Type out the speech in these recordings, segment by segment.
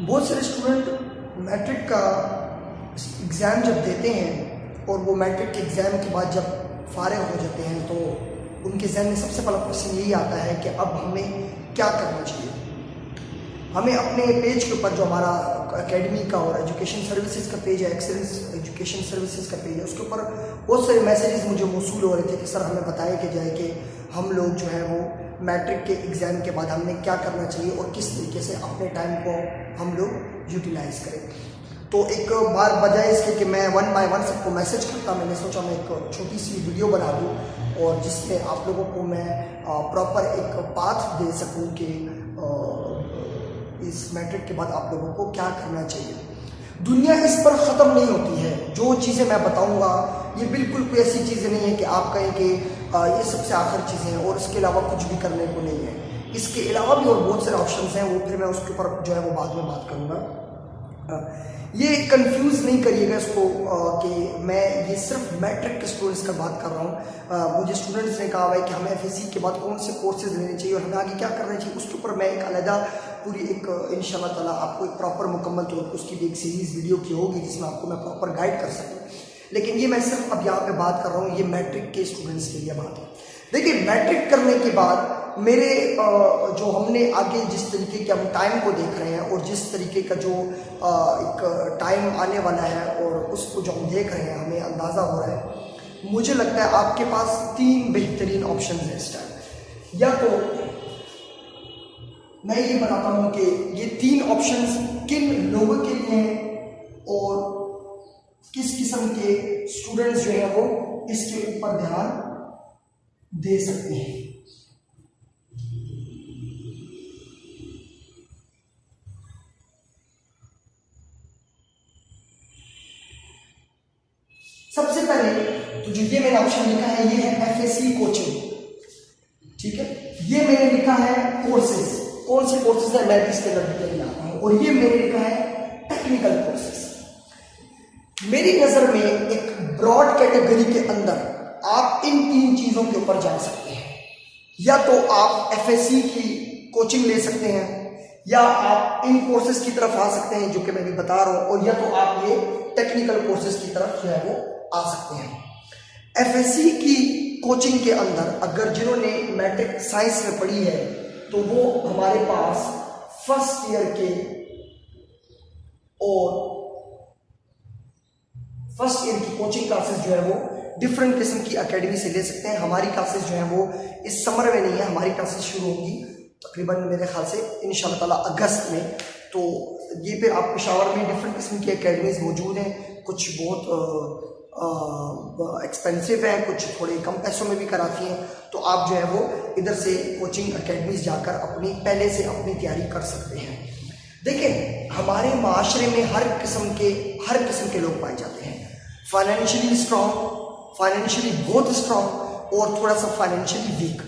बहुत सारे student matric का एग्ज़ाम जब देते हैं और वो मैट्रिक के एग्ज़ाम के बाद जब फारिग हो जाते हैं तो उनके जहन में सबसे पहला क्वेश्चन यही आता है कि अब हमें क्या करना चाहिए। हमें अपने पेज के ऊपर जो हमारा एकेडमी का और एजुकेशन सर्विसेज का पेज है, एक्सेलेंस एजुकेशन सर्विसेज का पेज है, उसके ऊपर बहुत सारे मैसेजेस मुझे मौसूल हो रहे थे कि सर हमें बताया कि जाए कि हम लोग जो है वो मैट्रिक के एग्ज़ाम के बाद हमें क्या करना चाहिए और किस तरीके से अपने टाइम को हम लोग यूटिलाइज़ करें। तो एक बार बजाय इसके कि मैं वन बाय वन सबको मैसेज करता, मैंने सोचा मैं एक छोटी सी वीडियो बना दूँ और जिसमें आप लोगों को मैं प्रॉपर एक पाथ दे सकूँ कि इस मैट्रिक के बाद आप लोगों को क्या करना चाहिए। दुनिया इस पर ख़त्म नहीं होती है। जो चीज़ें मैं बताऊंगा ये बिल्कुल कोई ऐसी चीज़ें नहीं है कि आप कहें कि ये सबसे आखिर चीज़ें हैं और इसके अलावा कुछ भी करने को नहीं है। इसके अलावा भी और बहुत सारे ऑप्शंस हैं, वो फिर मैं उसके ऊपर जो है वो बाद में बात करूँगा। ये कंफ्यूज नहीं करिएगा इसको कि मैं ये सिर्फ मैट्रिक के स्टूडेंट्स का बात कर रहा हूँ। मुझे स्टूडेंट्स ने कहा है कि हमें एफएससी के बाद कौन से कोर्सेज लेने चाहिए और हमें आगे क्या करना चाहिए, उसके ऊपर मैं एक अलग पूरी एक इंशाल्लाह ताला आपको एक प्रॉपर मुकम्मल तौर पर उसकी भी एक सीरीज़ वीडियो की होगी जिसमें आपको मैं प्रॉपर गाइड कर सकूँ। लेकिन ये मैं सिर्फ अब यहाँ पे बात कर रहा हूँ, ये मैट्रिक के स्टूडेंट्स के लिए बात है। देखिए मैट्रिक करने के बाद मेरे जो हमने आगे जिस तरीके के हम टाइम को देख रहे हैं और जिस तरीके का जो एक टाइम आने वाला है और उसको जो हम देख रहे हैं हमें अंदाज़ा हो रहा है, मुझे लगता है आपके पास 3 बेहतरीन ऑप्शन हैं इस टाइम। या तो मैं ये बताता हूँ कि ये 3 ऑप्शंस किन लोगों के लिए हैं और किस किस्म के स्टूडेंट्स जो है वो इसके ऊपर ध्यान दे सकते हैं। सबसे पहले तो जो ये मैंने ऑप्शन लिखा है ये है एफएससी कोचिंग, ठीक है। ये मैंने लिखा है कोर्सेज, कौन से कोर्सेज है मैं भी इसके अंदर डिटेल आता हूं, और ये मैंने लिखा है टेक्निकल कोर्सेज। मेरी नजर में एक ब्रॉड कैटेगरी के अंदर आप इन 3 चीजों के ऊपर जा सकते हैं। या तो आप एफएससी की कोचिंग ले सकते हैं, या आप इन कोर्सेज की तरफ आ सकते हैं जो कि मैं भी बता रहा हूं, और या तो आप ये टेक्निकल कोर्सेज की तरफ जो है वो आ सकते हैं। एफएससी की कोचिंग के अंदर अगर जिन्होंने मैट्रिक साइंस में पढ़ी है तो वो हमारे पास फर्स्ट ईयर के और फर्स्ट ईयर की कोचिंग क्लासेस जो है वो डिफरेंट किस्म की एकेडमी से ले सकते हैं। हमारी क्लासेस जो है वो इस समर में नहीं है, हमारी क्लासेस शुरू होंगी तकरीबन मेरे ख्याल से इंशाल्लाह ताला अगस्त में। तो ये फिर आप पेशावर में डिफरेंट किस्म की एकेडमीज मौजूद हैं, कुछ बहुत एक्सपेंसिव है, कुछ थोड़े कम पैसों में भी कराती हैं। तो आप जो है वो इधर से कोचिंग एकेडमीज जाकर अपनी पहले से अपनी तैयारी कर सकते हैं। देखिए हमारे माशरे में हर किस्म के लोग पाए जाते हैं, फाइनेंशियली स्ट्रांग, फाइनेंशियली बहुत स्ट्रांग और थोड़ा सा फाइनेंशियली वीक।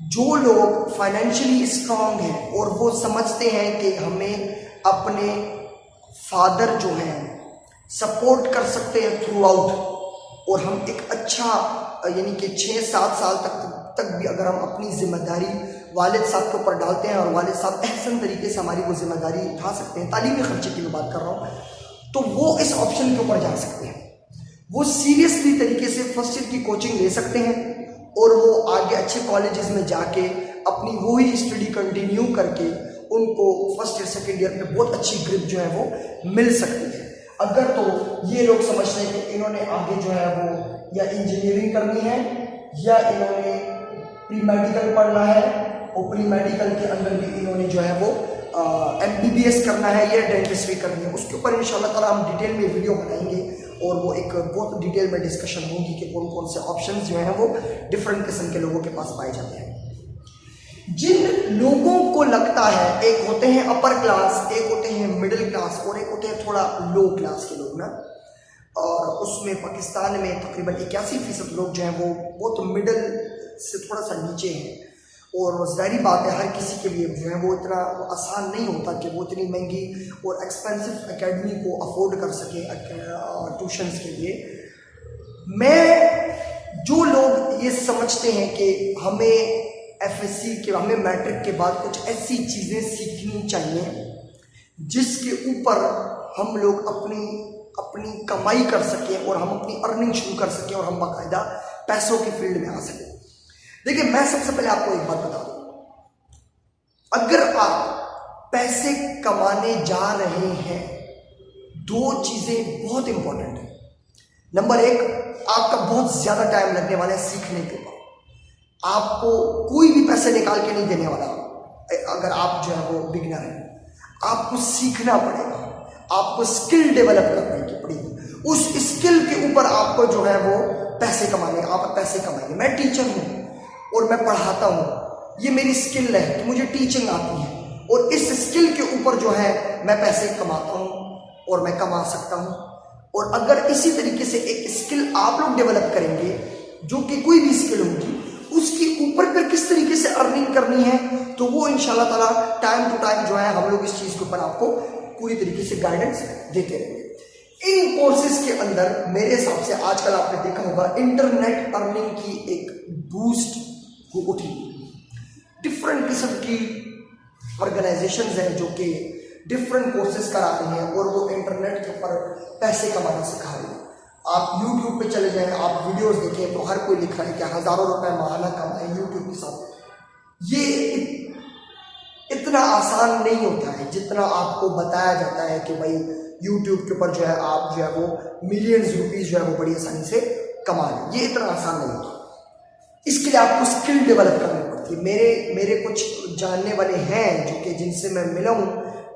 जो लोग फाइनेंशियली स्ट्रांग हैं और वो समझते हैं कि हमें अपने फादर जो हैं सपोर्ट कर सकते हैं थ्रू आउट, और हम एक अच्छा यानी कि 6-7 साल तक भी अगर हम अपनी जिम्मेदारी वालिद साहब के ऊपर डालते हैं और वालिद साहब एहसन तरीके से हमारी वो जिम्मेदारी उठा सकते हैं, तालीमी खर्चे की मैं बात कर रहा हूँ, तो वो इस ऑप्शन के ऊपर जा सकते हैं। वो सीरियसली तरीके से फर्स्ट ईयर की कोचिंग ले सकते हैं और वो आगे अच्छे कॉलेजेस में जाके अपनी वही स्टडी कंटिन्यू करके उनको फर्स्ट ईयर सेकेंड ईयर पे बहुत अच्छी ग्रिप जो है वो मिल सकती है। अगर तो ये लोग समझते हैं कि इन्होंने आगे जो है वो या इंजीनियरिंग करनी है या इन्होंने प्री मेडिकल पढ़ना है और प्री मेडिकल के अंदर भी इन्होंने जो है वो MBBS करना है या डेंटिस्ट्री करनी है, उसके ऊपर इंशाल्लाह ताला हम डिटेल में वीडियो बनाएंगे और वो एक बहुत डिटेल में डिस्कशन होगी कि कौन कौन से ऑप्शंस जो हैं वो डिफरेंट किस्म के लोगों के पास पाए जाते हैं। जिन लोगों को लगता है, एक होते हैं अपर क्लास, एक होते हैं मिडिल क्लास और एक होते हैं थोड़ा लो क्लास के लोग ना, और उसमें पाकिस्तान में तकरीबन 81% लोग जो हैं वो बहुत मिडिल से थोड़ा सा नीचे हैं, और ज़ाहिर बात है हर किसी के लिए जो है वो इतना आसान नहीं होता कि वो इतनी महंगी और एक्सपेंसिव एकेडमी को अफोर्ड कर सके ट्यूशन्स के लिए। मैं जो लोग ये समझते हैं कि हमें एफएससी के हमें मैट्रिक के बाद कुछ ऐसी चीज़ें सीखनी चाहिए जिसके ऊपर हम लोग अपनी अपनी कमाई कर सकें और हम अपनी अर्निंग शुरू कर सकें और हम बाकायदा पैसों की फील्ड में आ सकें। देखिए, मैं सबसे पहले आपको एक बात बता दूं, अगर आप पैसे कमाने जा रहे हैं, दो चीजें बहुत इंपॉर्टेंट है। नंबर एक, आपका बहुत ज्यादा टाइम लगने वाला है सीखने के ऊपर। आपको कोई भी पैसे निकाल के नहीं देने वाला अगर आप जो है वो बिगिनर है। आपको सीखना पड़ेगा, आपको स्किल डेवलप करने की पड़ेगी। उस स्किल के ऊपर आपको जो है वो पैसे कमाने, आप पैसे कमाएंगे। मैं टीचर हूं और मैं पढ़ाता हूं, ये मेरी स्किल है कि मुझे टीचिंग आती है और इस स्किल के ऊपर जो है मैं पैसे कमाता हूं और मैं कमा सकता हूं। और अगर इसी तरीके से एक स्किल आप लोग डेवलप करेंगे, जो कि कोई भी स्किल होगी, उसके ऊपर फिर किस तरीके से अर्निंग करनी है, तो वो इंशाल्लाह ताला टाइम टू टाइम जो है हम लोग इस चीज के ऊपर आपको पूरी तरीके से गाइडेंस देते रहेंगे। इन कोर्सेज के अंदर मेरे हिसाब से आजकल आपने देखा होगा इंटरनेट अर्निंग की एक बूस्ट हो उठी। डिफरेंट किस्म की ऑर्गेनाइजेशंस हैं जो कि डिफरेंट कोर्सेज करा रही हैं और वो इंटरनेट के ऊपर पैसे कमाना सिखा रही है। आप YouTube पे चले जाएं, आप वीडियोस देखें तो हर कोई लिख रहा है कि हज़ारों रुपए माहाना कमाएं YouTube के साथ। ये इतना आसान नहीं होता है जितना आपको बताया जाता है कि भाई YouTube के ऊपर जो है आप जो है वो मिलियंस रुपीस जो है वो बड़ी आसानी से कमा लें। ये इतना आसान नहीं होता। इसके लिए आपको स्किल डेवलप करनी पड़ती है। मेरे कुछ जानने वाले हैं जो कि जिनसे मैं मिला हूँ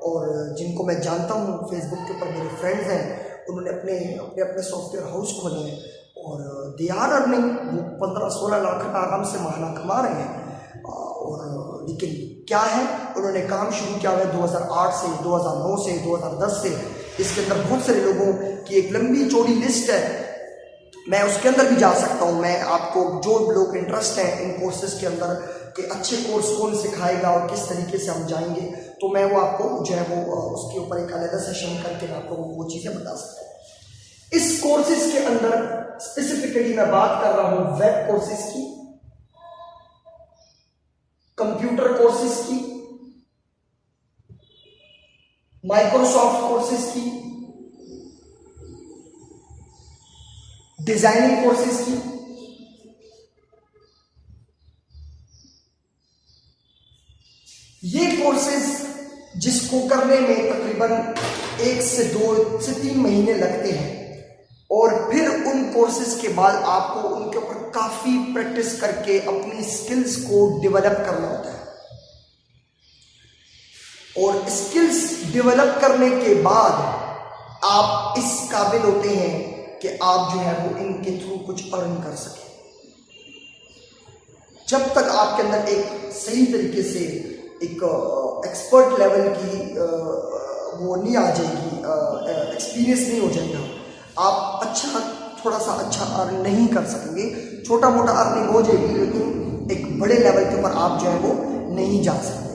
और जिनको मैं जानता हूँ, फेसबुक के ऊपर मेरे फ्रेंड्स हैं, उन्होंने अपने सॉफ्टवेयर हाउस खोले हैं और दे आर अर्निंग। वो 15-16 लाख रुपये आराम से माहाना कमा रहे हैं। और लेकिन क्या है, उन्होंने काम शुरू किया हुआ है 2008 से, 2009 से, 2010 से। इसके अंदर बहुत सारे लोगों की एक लंबी चौड़ी लिस्ट है, मैं उसके अंदर भी जा सकता हूँ। मैं आपको जो लोग इंटरेस्ट हैं इन कोर्सेज के अंदर कि अच्छे कोर्स कौन सिखाएगा और किस तरीके से हम जाएंगे, तो मैं वो आपको जो है वो उसके ऊपर एक अलग सेशन करके मैं आपको वो चीज़ें बता सकता हूँ। इस कोर्सेज के अंदर स्पेसिफिकली मैं बात कर रहा हूँ वेब कोर्सेज की, कंप्यूटर कोर्सेज की, माइक्रोसॉफ्ट कोर्सेज की, डिजाइनिंग कोर्सेज की। ये कोर्सेज जिसको करने में तकरीबन 1 से 2 से 3 महीने लगते हैं और फिर उन कोर्सेज के बाद आपको उनके ऊपर काफी प्रैक्टिस करके अपनी स्किल्स को डेवलप करना होता है। और स्किल्स डेवलप करने के बाद आप इस काबिल होते हैं कि आप जो है वो इनके थ्रू कुछ अर्न कर सकें। जब तक आपके अंदर एक सही तरीके से एक एक्सपर्ट लेवल की वो नहीं आ जाएगी, एक्सपीरियंस नहीं हो जाएगा, आप थोड़ा सा अच्छा अर्न नहीं कर सकेंगे। छोटा मोटा अर्निंग हो जाएगी लेकिन एक बड़े लेवल के ऊपर आप जो है वो नहीं जा सकते।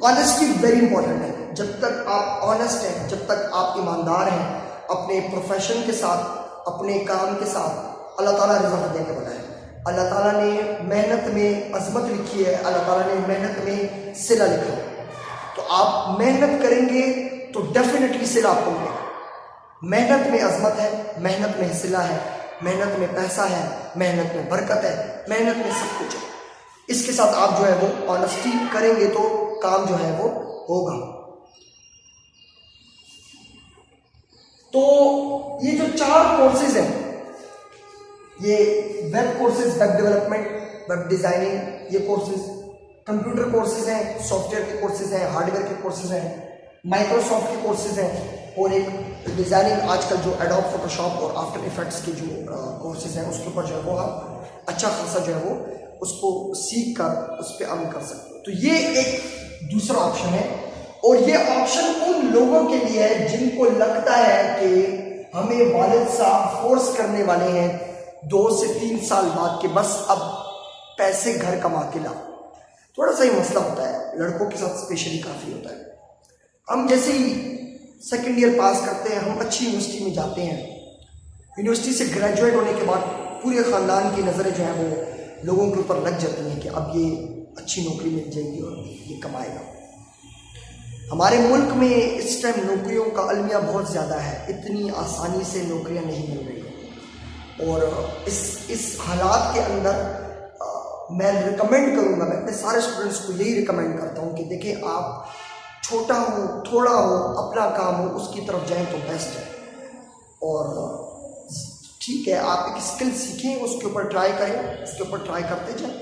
ऑनेस्टी वेरी इंपॉर्टेंट है। जब तक आप ऑनेस्ट हैं, जब तक आप ईमानदार हैं अपने प्रोफेशन के साथ, अपने काम के साथ, अल्लाह ताला रिज़्क़ देने वाला है। अल्लाह ताला ने मेहनत में अज़मत लिखी है, अल्लाह ताला ने मेहनत में सिला लिखा है। तो आप मेहनत करेंगे तो डेफिनेटली सिला आपको मिलेगा। मेहनत में अज़मत है, मेहनत में सिला है, मेहनत में पैसा है, मेहनत में बरकत है, मेहनत में सब कुछ है। इसके साथ आप जो है वो ऑनेस्टी करेंगे तो काम जो है वो होगा। तो ये जो 4 कोर्सेज हैं, ये web courses, web development, web designing, ये कोर्सेज, कंप्यूटर कोर्सेज हैं, सॉफ्टवेयर के कोर्सेज हैं, हार्डवेयर के कोर्सेज हैं, माइक्रोसॉफ्ट के कोर्सेज हैं और एक डिजाइनिंग आजकल जो एडोब फोटोशॉप और आफ्टर इफेक्ट्स के जो कोर्सेज हैं उसके ऊपर जो है वो आप अच्छा खासा जो है वो उसको सीख कर उस पर अमल कर सकते हो। तो ये एक दूसरा ऑप्शन है और ये ऑप्शन उन लोगों के लिए है जिनको लगता है कि हमें वालिद साहब फोर्स करने वाले हैं 2 से 3 साल बाद के बस अब पैसे घर कमा के लाओ। थोड़ा सा ही मसला होता है, लड़कों के साथ स्पेशली काफ़ी होता है। हम जैसे ही सेकेंड ईयर पास करते हैं, हम अच्छी यूनिवर्सिटी में जाते हैं, यूनिवर्सिटी से ग्रेजुएट होने के बाद पूरे ख़ानदान की नज़रें जो हैं वो लोगों के ऊपर लग जाती हैं कि अब ये अच्छी नौकरी मिल जाएगी और ये कमाएगा। हमारे मुल्क में इस टाइम नौकरियों का अलमिया बहुत ज़्यादा है, इतनी आसानी से नौकरियां नहीं मिल रही हैं। और इस हालात के अंदर मैं रिकमेंड करूँगा, मैं अपने सारे स्टूडेंट्स को यही रिकमेंड करता हूँ कि देखें, आप छोटा हो थोड़ा हो अपना काम हो उसकी तरफ जाएं तो बेस्ट है। और ठीक है, आप एक स्किल सीखें, उसके ऊपर ट्राई करें, उसके ऊपर ट्राई करते जाएं।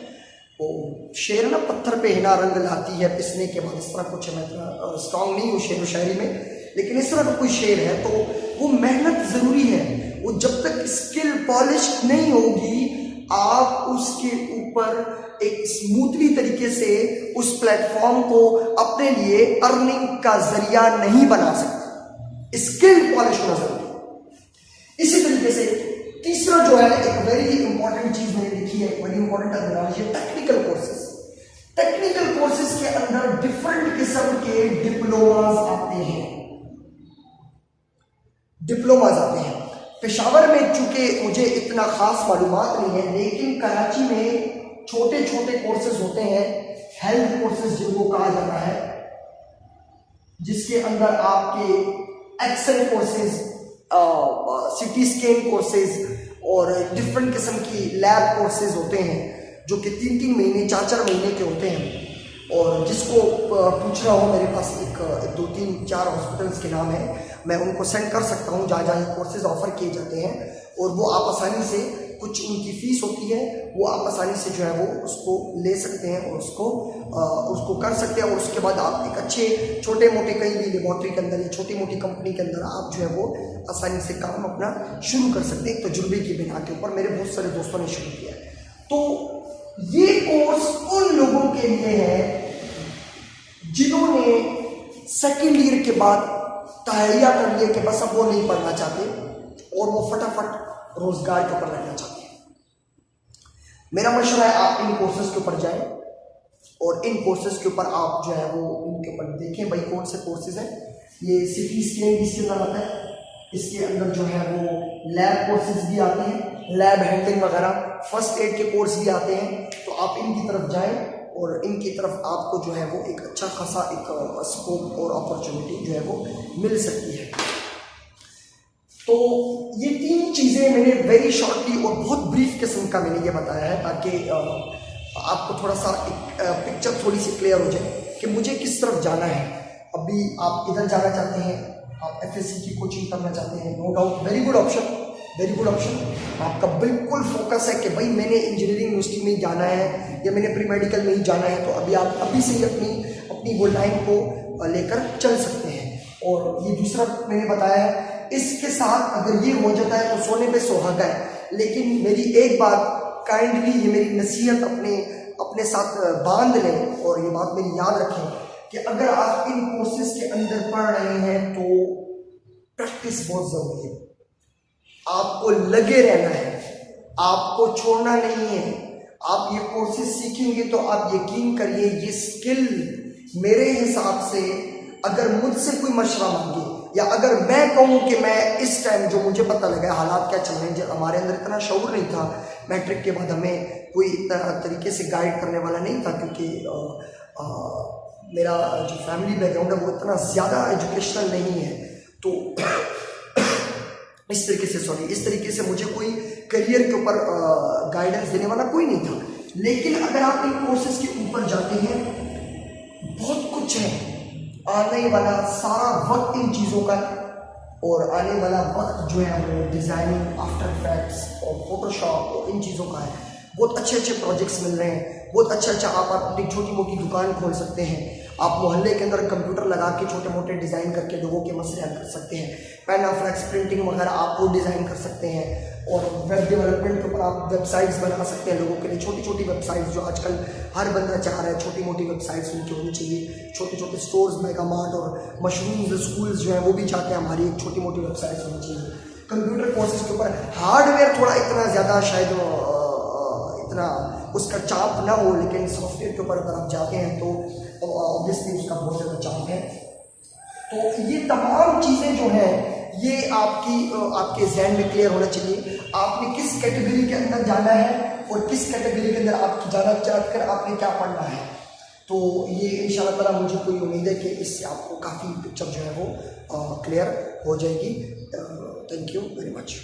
वो शेर ना पत्थर पे हिना रंग लाती है पिसने के बाद, इस तरह कुछ है। मैं इतना स्ट्रॉन्ग नहीं हूँ शेर व शायरी में, लेकिन इस तरह का कोई शेर है। तो वो मेहनत ज़रूरी है, वो जब तक स्किल पॉलिश नहीं होगी आप उसके ऊपर एक स्मूथली तरीके से उस प्लेटफॉर्म को अपने लिए अर्निंग का जरिया नहीं बना सकते। स्किल पॉलिश होना जरूरी है। इसी तरीके से तीसरा जो है, एक वेरी इंपॉर्टेंट चीज मैंने देखी है, वेरी इंपॉर्टेंट टर्मिनोलॉजी है, टेक्निकल कोर्सेज। टेक्निकल कोर्सेज के अंदर डिफरेंट किस्म के डिप्लोमास आते हैं, डिप्लोमास आते हैं। पेशावर में चूंकि मुझे इतना खास मालूमात नहीं है, लेकिन कराची में छोटे छोटे कोर्सेज होते हैं, हेल्थ कोर्सेज जिनको कहा जाता है, जिसके अंदर आपके X ray courses, CT scan courses और डिफरेंट किस्म की लैब कोर्सेज होते हैं, जो कि 3-3 महीने 4-4 महीने के होते हैं। और जिसको पूछ रहा हो, मेरे पास एक 2-3-4 हॉस्पिटल्स के नाम है, मैं उनको सेंड कर सकता हूँ जहाँ जहाँ ये कोर्सेज ऑफर किए जाते हैं। और वो आप आसानी से, कुछ उनकी फ़ीस होती है, वो आप आसानी से जो है वो उसको ले सकते हैं और उसको कर सकते हैं। और उसके बाद आप एक अच्छे छोटे मोटे कहीं भी लेबॉर्ट्री के अंदर या छोटी मोटी कंपनी के अंदर आप जो है वो आसानी से काम अपना शुरू कर सकते हैं, तजुर्बे की बिना के ऊपर। मेरे बहुत सारे दोस्तों ने शुरू किया है। तो ये कोर्स उन लोगों के लिए है जिन्होंने सेकेंड ईयर के बाद तैयारियां कर लिया कि बस अब वो नहीं पढ़ना चाहते और वो फटाफट रोजगार के ऊपर लगना चाहते हैं। मेरा मशवरा है आप इन कोर्सेज के ऊपर जाएं और इन कोर्सेज के ऊपर आप जो है वो इनके ऊपर देखें भाई कौन से कोर्सेज हैं। ये सिटी स्कैन भी इसके अंदर आता है, इसके अंदर जो है वो लैब कोर्सेज भी आते हैं, लैब हैंडलिंग वगैरह, फर्स्ट एड के कोर्स भी आते हैं। तो आप इनकी तरफ जाएं और इनकी तरफ आपको जो है वो एक अच्छा खासा एक स्कोप और अपॉर्चुनिटी जो है वो मिल सकती है। तो ये 3 चीज़ें मैंने वेरी शॉर्टली और बहुत ब्रीफ किस्म का मैंने ये बताया है, ताकि आपको थोड़ा सा एक पिक्चर थोड़ी सी क्लियर हो जाए कि मुझे किस तरफ जाना है। अभी आप इधर जाना चाहते हैं, आप FSC की कोचिंग करना चाहते हैं, no doubt very good option, very good option. आपका बिल्कुल फोकस है कि भाई मैंने इंजीनियरिंग यूनिवर्सिटी में ही जाना है या मैंने प्री मेडिकल में ही जाना है, तो अभी आप अभी से ही अपनी वो लाइन को लेकर चल सकते हैं। और ये दूसरा मैंने बताया है। इसके साथ अगर ये हो जाता है तो सोने पे सुहागा है। लेकिन मेरी एक बात काइंडली, ये मेरी नसीहत अपने साथ बांध लें और ये बात मेरी याद रखें कि अगर आप इन कोर्सेज के अंदर पढ़ रहे हैं तो प्रैक्टिस बहुत ज़रूरी है। आपको लगे रहना है, आपको छोड़ना नहीं है। आप ये कोर्सेज सीखेंगे तो आप यकीन करिए ये स्किल मेरे हिसाब से, अगर मुझसे कोई मशवरा मांगे या अगर मैं कहूँ कि मैं इस टाइम जो मुझे पता लगा हालात क्या चल रहे हैं, हमारे अंदर इतना शऊर नहीं था। मैट्रिक के बाद हमें कोई इतना तरीके से गाइड करने वाला नहीं था, क्योंकि मेरा जो फैमिली बैकग्राउंड है वो इतना ज़्यादा एजुकेशनल नहीं है। तो इस तरीके से मुझे कोई करियर के ऊपर गाइडेंस देने वाला कोई नहीं था। लेकिन अगर आप इन कोर्सेज के ऊपर जाते हैं, बहुत कुछ है। आने वाला सारा वक्त इन चीज़ों का, और आने वाला वक्त जो है वो डिज़ाइनिंग, आफ्टर इफेक्ट्स और फोटोशॉप और इन चीज़ों का है। बहुत अच्छे अच्छे प्रोजेक्ट्स मिल रहे हैं, बहुत अच्छा आप अपनी छोटी मोटी दुकान खोल सकते हैं। आप मोहल्ले के अंदर कंप्यूटर लगा के छोटे मोटे डिज़ाइन करके लोगों के मसले हल कर सकते हैं। पेन ऑफ फ्लैक्स प्रिंटिंग वगैरह आप वो डिज़ाइन कर सकते हैं। और वेब डेवलपमेंट के ऊपर आप वेबसाइट्स बना सकते हैं लोगों के लिए, छोटी छोटी वेबसाइट्स जो आजकल हर बंदा चाह रहा है। छोटी मोटी वेबसाइट्स उनकी होनी चाहिए। छोटे छोटे स्टोर्स, मेगा मार्ट और मशरूम्स स्कूल्स जो हैं वो भी चाहते हैं हमारी एक छोटी मोटी वेबसाइट्स होनी चाहिए। कंप्यूटर कोर्सेज के ऊपर हार्डवेयर थोड़ा इतना ज़्यादा शायद इतना उसका चाप ना हो, लेकिन सॉफ्टवेयर के ऊपर अगर आप जाते हैं तो ऑब्वियसली उसका बहुत ज़्यादा चाप है। तो ये तमाम चीज़ें जो हैं ये आपके जहन में क्लियर होना चाहिए। आपने किस कैटेगरी के अंदर जाना है और किस कैटेगरी के अंदर आप जाना चाहकर आपने क्या पढ़ना है। तो ये इंशाल्लाह ताला मुझे पूरी उम्मीद है कि इससे आपको काफ़ी पिक्चर जो है वो क्लियर हो जाएगी। Thank you very much.